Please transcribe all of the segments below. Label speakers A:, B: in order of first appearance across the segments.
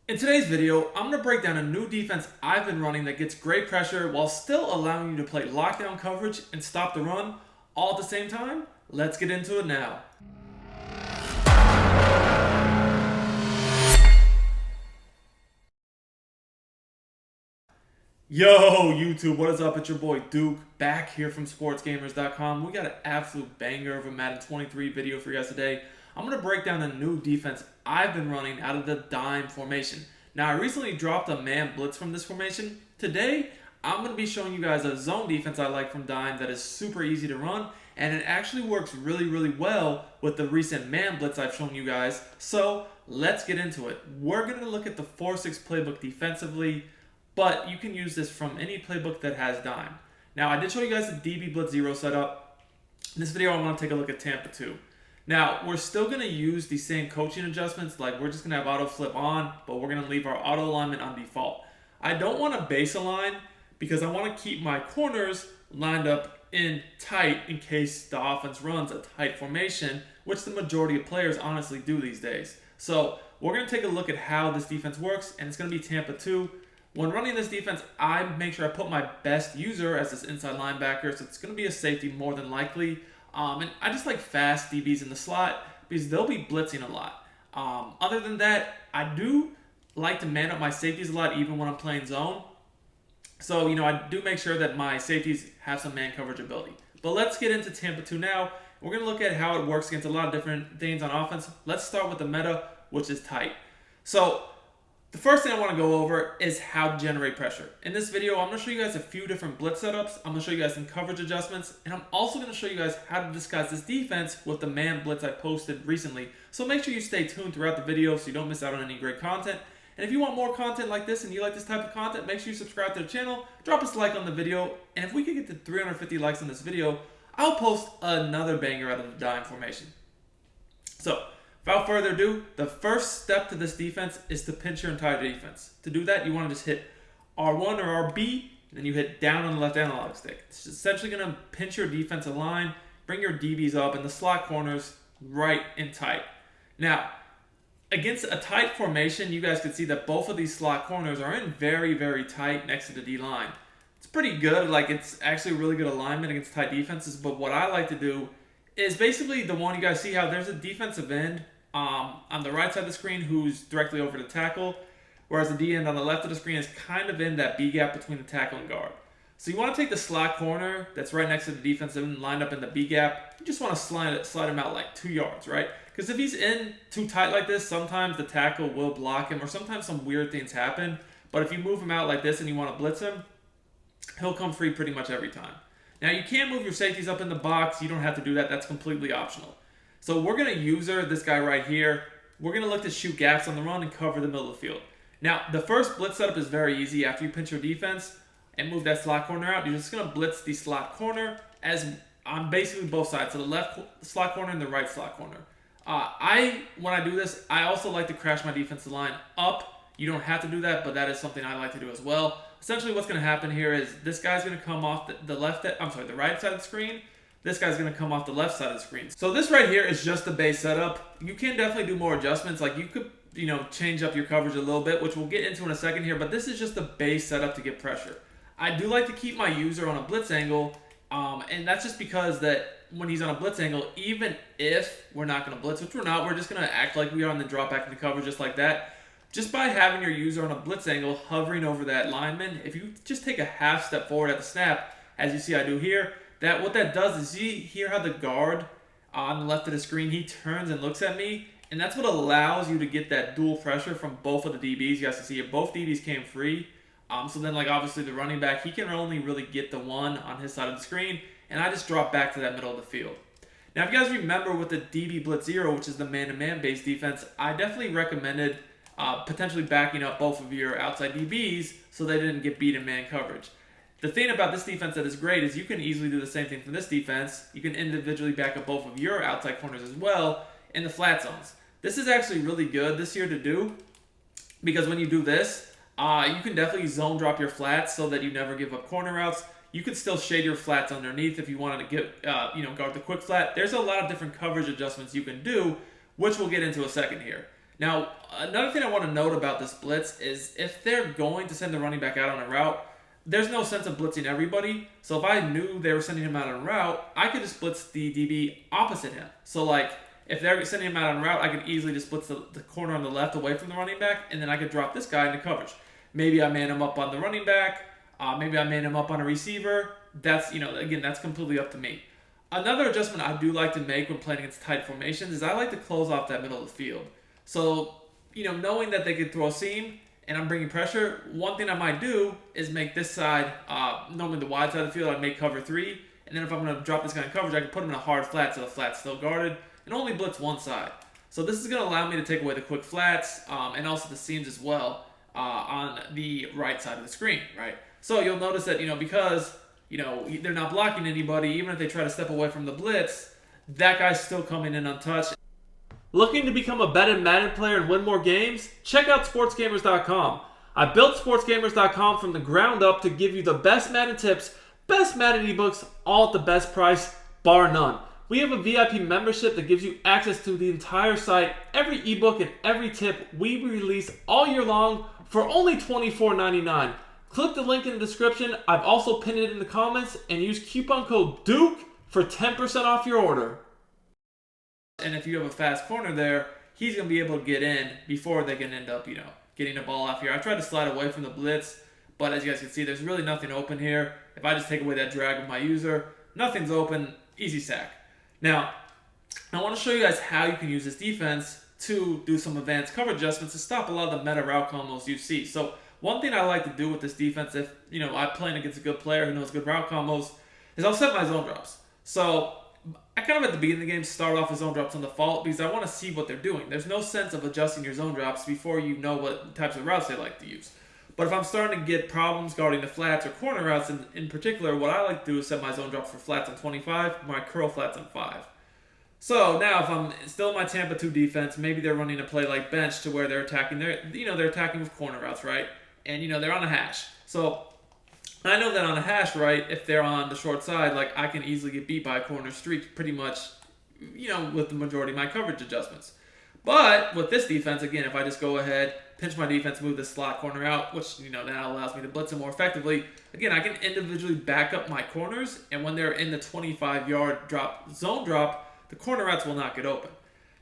A: In today's video, I'm going to break down a new defense I've been running that gets great pressure while still allowing you to play lockdown coverage and stop the run all at the same time. Let's get into it now. Yo, YouTube, what is up? It's your boy Duke, back here from sportsgamers.com. We got an absolute banger of a Madden 23 video for you guys today. I'm going to break down a new defense I've been running out of the dime formation. Now, I recently dropped a man blitz from this formation. Today, I'm going to be showing you guys a zone defense I like from dime that is super easy to run, and it actually works really well with the recent man blitz I've shown you guys. So, let's get into it. We're going to look at the 4-6 playbook defensively, but you can use this from any playbook that has dime. Now, I did show you guys the DB Blitz 0 setup. In this video, I want to take a look at Tampa 2. Now, we're still going to use the same coaching adjustments, like we're just going to have auto flip on, but we're going to leave our auto alignment on default. I don't want to base align because I want to keep my corners lined up in tight in case the offense runs a tight formation, which the majority of players honestly do these days. So, we're going to take a look at how this defense works, and it's going to be Tampa 2. When running this defense, I make sure I put my best user as this inside linebacker, so it's going to be a safety more than likely. And I just like fast DBs in the slot because they'll be blitzing a lot. Other than that, I do like to man up my safeties a lot even when I'm playing zone. So, I do make sure that my safeties have some man coverage ability. But let's get into Tampa 2 now. We're going to look at how it works against a lot of different things on offense. Let's start with the meta, which is tight. So, the first thing I want to go over is how to generate pressure. In this video, I'm going to show you guys a few different blitz setups. I'm going to show you guys some coverage adjustments, and I'm also going to show you guys how to disguise this defense with the man blitz I posted recently. So make sure you stay tuned throughout the video so you don't miss out on any great content. And if you want more content like this and you like this type of content, make sure you subscribe to the channel, drop us a like on the video, and if we can get to 350 likes on this video, I'll post another banger out of the dime formation. So, without further ado, the first step to this defense is to pinch your entire defense. To do that, you want to just hit R1 or RB, and then you hit down on the left analog stick. It's essentially going to pinch your defensive line, bring your DBs up, and the slot corners right and tight. Now, against a tight formation, you guys can see that both of these slot corners are in very tight next to the D-line. It's pretty good. It's actually a really good alignment against tight defenses, but what I like to do is basically the one you guys see how there's a defensive end on the right side of the screen who's directly over the tackle, whereas the D end on the left of the screen is kind of in that B gap between the tackle and guard. So you want to take the slot corner that's right next to the defensive end lined up in the B gap. You just want to slide him out like 2 yards, right? Because if he's in too tight like this, sometimes the tackle will block him or sometimes some weird things happen. But if you move him out like this and you want to blitz him, he'll come free pretty much every time. Now, you can move your safeties up in the box. You don't have to do that. That's completely optional. So we're going to user this guy right here. We're going to look to shoot gaps on the run and cover the middle of the field. Now, the first blitz setup is very easy. After you pinch your defense and move that slot corner out, you're just going to blitz the slot corner as on basically both sides. So the left slot corner and the right slot corner. When I do this, I also like to crash my defensive line up. You don't have to do that, but that is something I like to do as well. Essentially, what's going to happen here is this guy's going to come off the right side of the screen. This guy's going to come off the left side of the screen. So this right here is just the base setup. You can definitely do more adjustments. Like you could, change up your coverage a little bit, which we'll get into in a second here. But this is just the base setup to get pressure. I do like to keep my user on a blitz angle, and that's just because that when he's on a blitz angle, even if we're not going to blitz, which we're not, we're just going to act like we are and then drop back into coverage just like that. Just by having your user on a blitz angle, hovering over that lineman, if you just take a half step forward at the snap, as you see I do here, what that does is you hear how the guard on the left of the screen, he turns and looks at me, and that's what allows you to get that dual pressure from both of the DBs. You guys can see here, both DBs came free. So then obviously the running back, he can only really get the one on his side of the screen, and I just drop back to that middle of the field. Now, if you guys remember with the DB Blitz 0, which is the man-to-man based defense, I definitely recommended potentially backing up both of your outside DBs so they didn't get beat in man coverage. The thing about this defense that is great is you can easily do the same thing for this defense. You can individually back up both of your outside corners as well in the flat zones. This is actually really good this year to do because when you do this, you can definitely zone drop your flats so that you never give up corner routes. You could still shade your flats underneath if you wanted to get, guard the quick flat. There's a lot of different coverage adjustments you can do, which we'll get into a second here. Now, another thing I want to note about this blitz is if they're going to send the running back out on a route, there's no sense of blitzing everybody. So if I knew they were sending him out on a route, I could just blitz the DB opposite him. So like if they're sending him out on a route, I could easily just blitz the corner on the left away from the running back, and then I could drop this guy into coverage. Maybe I man him up on the running back. Maybe I man him up on a receiver. That's, again, that's completely up to me. Another adjustment I do like to make when playing against tight formations is I like to close off that middle of the field. So, knowing that they could throw a seam and I'm bringing pressure, one thing I might do is make this side, normally the wide side of the field, I'd make cover 3. And then if I'm going to drop this guy in coverage, I can put him in a hard flat so the flat's still guarded and only blitz one side. So this is going to allow me to take away the quick flats and also the seams as well on the right side of the screen, right? So you'll notice that, because, they're not blocking anybody, even if they try to step away from the blitz, that guy's still coming in untouched. Looking to become a better Madden player and win more games? Check out sportsgamers.com. I built sportsgamers.com from the ground up to give you the best Madden tips, best Madden ebooks, all at the best price, bar none. We have a VIP membership that gives you access to the entire site, every ebook and every tip we release all year long for only $24.99. Click the link in the description. I've also pinned it in the comments, and use coupon code DUKE for 10% off your order. And if you have a fast corner there, he's going to be able to get in before they can end up, getting the ball off here. I tried to slide away from the blitz, but as you guys can see, there's really nothing open here. If I just take away that drag of my user, nothing's open, easy sack. Now, I want to show you guys how you can use this defense to do some advanced cover adjustments to stop a lot of the meta route combos you see. So one thing I like to do with this defense, if I'm playing against a good player who knows good route combos, is I'll set my zone drops. So I kind of at the beginning of the game start off with zone drops on default because I want to see what they're doing. There's no sense of adjusting your zone drops before you know what types of routes they like to use. But if I'm starting to get problems guarding the flats or corner routes in particular, what I like to do is set my zone drops for flats on 25, my curl flats on 5. So now if I'm still in my Tampa 2 defense, maybe they're running a play like bench to where they're attacking they're attacking with corner routes, right? And they're on a hash. So I know that on a hash, right, if they're on the short side, like I can easily get beat by a corner streak pretty much, with the majority of my coverage adjustments. But with this defense, again, if I just go ahead, pinch my defense, move this slot corner out, which, that allows me to blitz it more effectively. Again, I can individually back up my corners, and when they're in the 25-yard zone drop, the corner routes will not get open.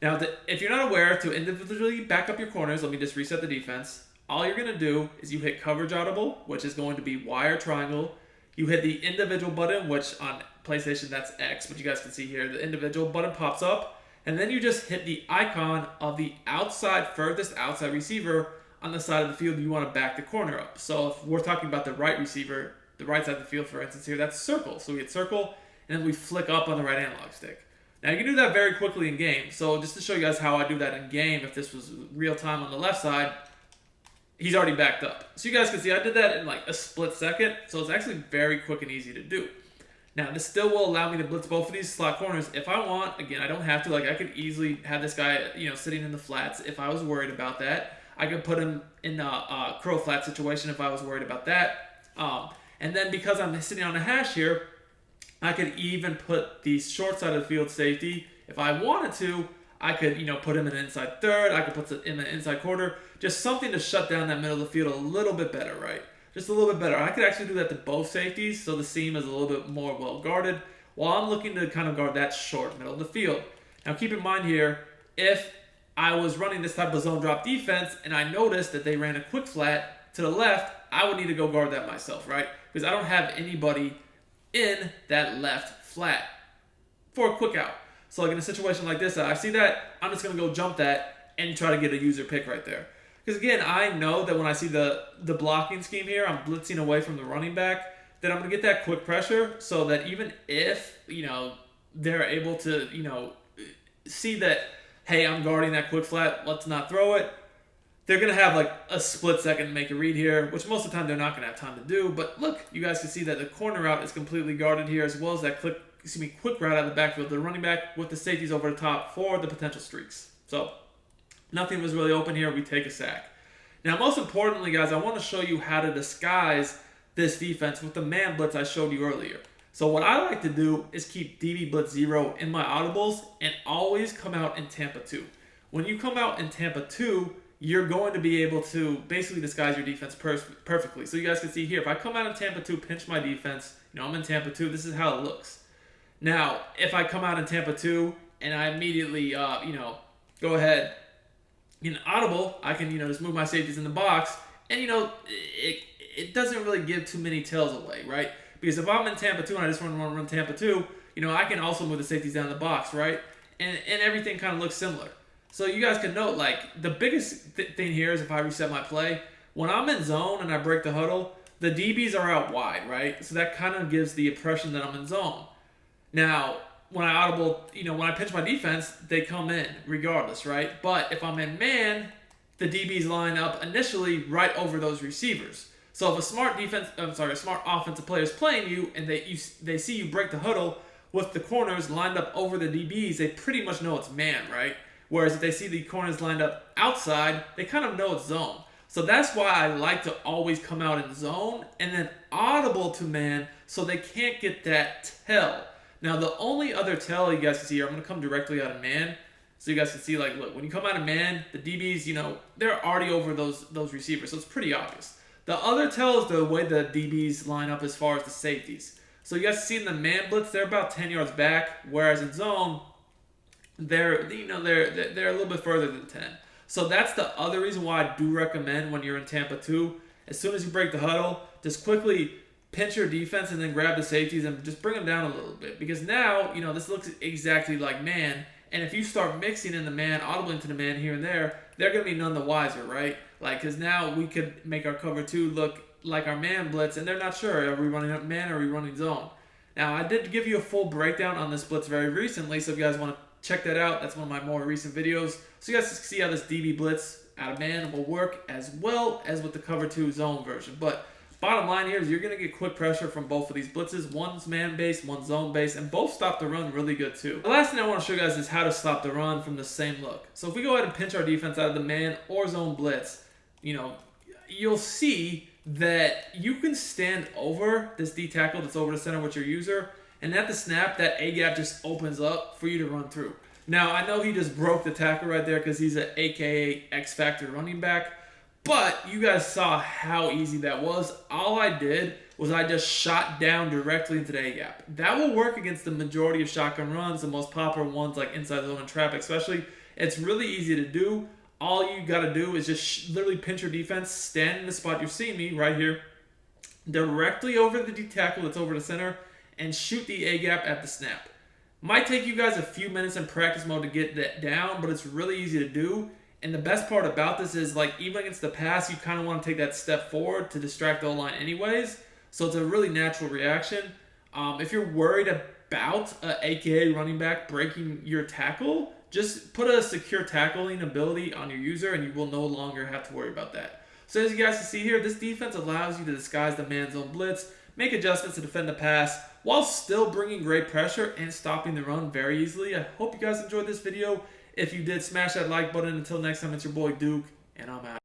A: Now, if you're not aware to individually back up your corners, let me just reset the defense. All you're going to do is you hit coverage audible, which is going to be Y or triangle. You hit the individual button, which on PlayStation that's X, but you guys can see here the individual button pops up. And then you just hit the icon of the furthest outside receiver on the side of the field you want to back the corner up. So if we're talking about the right receiver, the right side of the field, for instance here, that's circle. So we hit circle, and then we flick up on the right analog stick. Now you can do that very quickly in game. So just to show you guys how I do that in game, if this was real time on the left side, he's already backed up. So you guys can see I did that in like a split second. So it's actually very quick and easy to do. Now, this still will allow me to blitz both of these slot corners if I want. Again, I don't have to. Like, I could easily have this guy, sitting in the flats if I was worried about that. I could put him in a curl flat situation if I was worried about that. And then because I'm sitting on a hash here, I could even put the short side of the field safety. If I wanted to, I could, put him in an inside third. I could put him in an inside quarter. Just something to shut down that middle of the field a little bit better, right? Just a little bit better. I could actually do that to both safeties, so the seam is a little bit more well guarded, while I'm looking to kind of guard that short middle of the field. Now keep in mind here, if I was running this type of zone drop defense and I noticed that they ran a quick flat to the left, I would need to go guard that myself, right? Because I don't have anybody in that left flat for a quick out. So like in a situation like this, I see that, I'm just going to go jump that and try to get a user pick right there. Because again, I know that when I see the blocking scheme here, I'm blitzing away from the running back, that I'm going to get that quick pressure so that even if, they're able to, see that, hey, I'm guarding that quick flat, let's not throw it, they're going to have like a split second to make a read here, which most of the time they're not going to have time to do. But look, you guys can see that the corner route is completely guarded here, as well as that quick route out of the backfield, the running back with the safeties over the top for the potential streaks. So nothing was really open here. We take a sack. Now, most importantly, guys, I want to show you how to disguise this defense with the man blitz I showed you earlier. So what I like to do is keep DB blitz 0 in my audibles and always come out in Tampa 2. When you come out in Tampa 2, you're going to be able to basically disguise your defense perfectly. So you guys can see here, if I come out in Tampa 2, pinch my defense, I'm in Tampa 2, this is how it looks. Now, if I come out in Tampa 2 and I immediately, go ahead audible, I can, just move my safeties in the box, and, it doesn't really give too many tells away, right? Because if I'm in Tampa 2 and I just want to run Tampa 2, I can also move the safeties down the box, right? And everything kind of looks similar. So you guys can note, the biggest thing here is if I reset my play, when I'm in zone and I break the huddle, the DBs are out wide, right? So that kind of gives the impression that I'm in zone. Now, when I audible, when I pinch my defense, they come in regardless, right? But if I'm in man, the DBs line up initially right over those receivers. So if a smart offensive player is playing you and they see you break the huddle with the corners lined up over the DBs, they pretty much know it's man, right? Whereas if they see the corners lined up outside, they kind of know it's zone. So that's why I like to always come out in zone and then audible to man so they can't get that tell. Now, the only other tell you guys can see here, I'm going to come directly out of man. So you guys can see, look, when you come out of man, the DBs, they're already over those receivers. So it's pretty obvious. The other tell is the way the DBs line up as far as the safeties. So you guys see in the man blitz, they're about 10 yards back, whereas in zone, they're a little bit further than 10. So that's the other reason why I do recommend when you're in Tampa 2, as soon as you break the huddle, just quickly pinch your defense and then grab the safeties and just bring them down a little bit. Because now, this looks exactly like man. And if you start mixing in the man, audibling to the man here and there, they're going to be none the wiser, right? Because now we could make our cover 2 look like our man blitz, and they're not sure, are we running up man or are we running zone? Now, I did give you a full breakdown on this blitz very recently, so if you guys want to check that out, that's one of my more recent videos. So you guys can see how this DB blitz out of man will work as well as with the cover 2 zone version. But bottom line here is you're going to get quick pressure from both of these blitzes. One's man-based, one's zone-based, and both stop the run really good too. The last thing I want to show you guys is how to stop the run from the same look. So if we go ahead and pinch our defense out of the man or zone blitz, you'll see that you can stand over this D tackle that's over the center with your user, and at the snap, that A gap just opens up for you to run through. Now, I know he just broke the tackle right there because he's an AKA X Factor running back, but you guys saw how easy that was. All I did was I just shot down directly into the A-gap. That will work against the majority of shotgun runs, the most popular ones like inside zone and trap especially. It's really easy to do. All you got to do is just literally pinch your defense, stand in the spot you see me right here, directly over the D tackle that's over the center, and shoot the A-gap at the snap. Might take you guys a few minutes in practice mode to get that down, but it's really easy to do. And the best part about this is, even against the pass, you kind of want to take that step forward to distract the O-line anyways. So it's a really natural reaction. If you're worried about an AKA running back breaking your tackle, just put a secure tackling ability on your user and you will no longer have to worry about that. So as you guys can see here, this defense allows you to disguise the man zone blitz, make adjustments to defend the pass, while still bringing great pressure and stopping the run very easily. I hope you guys enjoyed this video. If you did, smash that like button. Until next time, it's your boy Duke, and I'm out.